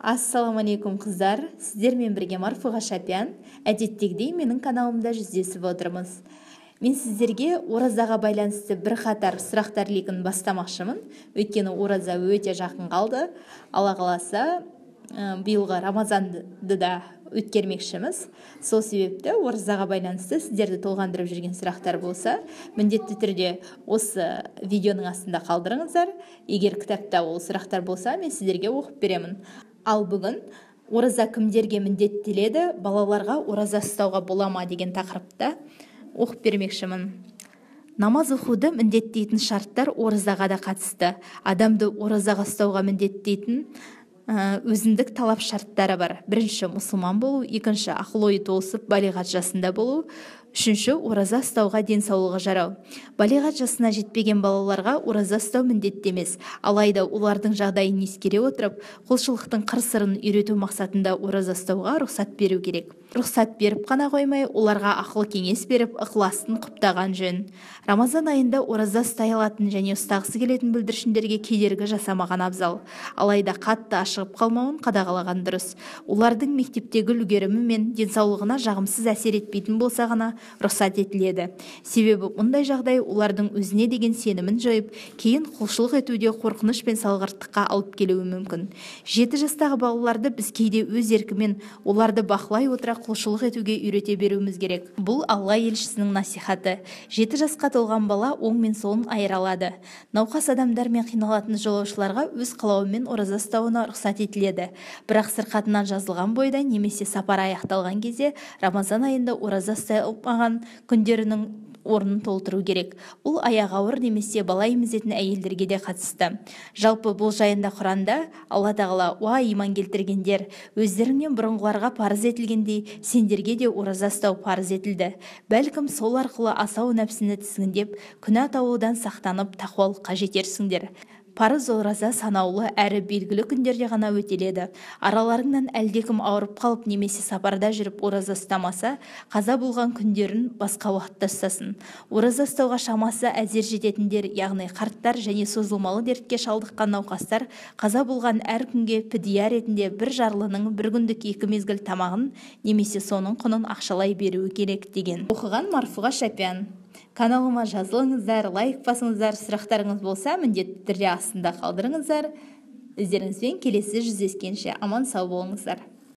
Ассалаумалейкум қыздар, сіздермен бірге Марфуға Шапян. Әдеттегідей менің каналымда жүздесіп отырмыз. Мен сіздерге оразаға байланысты бірқатар сұрақтар легін бастамақшымын. Өйткені ораза өте жақын қалды. Алла қаласа, биылғы Рамазанды да өткермекшіміз. Сол себепті оразаға байланысты сіздерді толғандырып жүрген сұрақтар болса, міндетті түрде осы видеоның астында қалдырыңыздар. Егер кітапта ол сұрақтар болса, мен сіздерге оқып беремін. Ал бүгін ораза кімдерге міндеттеледі, балаларға ораза ұстауға бола ма деген тақырыпта оқып бермекшімін. Намаз оқуды міндеттейтін шарттар оразаға да қатысты. Адамды оразаға ұстауға міндеттейтін өзіндік талап шарттары бар. Бірінші, мұсылман болу, екінші, ақыл-ойы толысып балиғат жасында болу, үшінші, ораза ұстауға денсаулығы жарау. Балиғат жасына жетпеген балаларға ораза ұстау міндетті емес, алайда олардың жағдайын ескере отырып, құлшылықтың қыр-сырын үйрету мақсатында ораза ұстауға рұқсат беру керек. Рұқсат беріп қана қоймай, оларға ақыл кеңес беріп, ықыласын құптаған жөн. Рамазан айында ораза ұстай алатын және ұстағысы келетін бүлдіршіндерге кедергі жасамаған абзал. Алайда қатты ашығып қалмауын қадағалаған дұрыс. Олардың мектептегі үлгерімі мен денсаулығына жағымсыз әсер етпейтін болса ғана рұқсат етіледі. Себебі мұндай жағдай олардың өзіне деген сенімін жойып, кейін құлшылық етуде қорқыныш пен салғырттыққа алып келуі мүмкін. 7 жастағы балаларды біз кейде өз еркімен оларды бақылай отыра құлшылық етуге үйрете беруіміз керек. Бұл Алла елшісінің насихаты. 7 жасқа толған бала оң мен солын айыра алады. Науқас адамдар мен қиналатын жолаушыларға өз қалауымен ораза ұстауына рұқсат етіледі. Бірақ сырқатынан жазылған бойда немесе сапар аяқталған кезде Рамазан айында ораза ұстай алмаған күндерінің орнын толтыру керек. Бұл аяғы ауыр немесе бала емізетін әйелдерге де қатысты. Жалпы бұл жайында Құранда Алла тағала: "Уа иман келтіргендер, өздеріңнен бұрынғыларға парыз етілгендей, сендерге де ораза ұстау парыз етілді. Бәлкім сол арқылы асау нәпсіні тізгіндеп, күнә атаулыдан сақтанып, тақуалыққа жетерсіңдер." Парыз ораза санаулы әрі белгілі күндерде ғана өтеледі. Араларыңнан әлдекім ауырып қалып немесе сапарда жүріп ораза ұстамаса, қаза болған күндерін басқа уақытта ұстасын. Ораза ұстауға шамасы әзер жететіндер, яғни қарттар және созылмалы дертке шалдыққан науқастар қаза болған әр күнге пидия ретінде бір жарлының бір күндік 2 мезгіл тамағын немесе соның құнын ақшалай беруі керек деген. Оқыған Марфуға Шапян. Каналыма жазылыңыздар, лайк басыңыздар, сұрақтарыңыз болса міндетті түрде астында қалдырыңыздар. Өздеріңізбен келесі жүздескенше аман сау болыңыздар.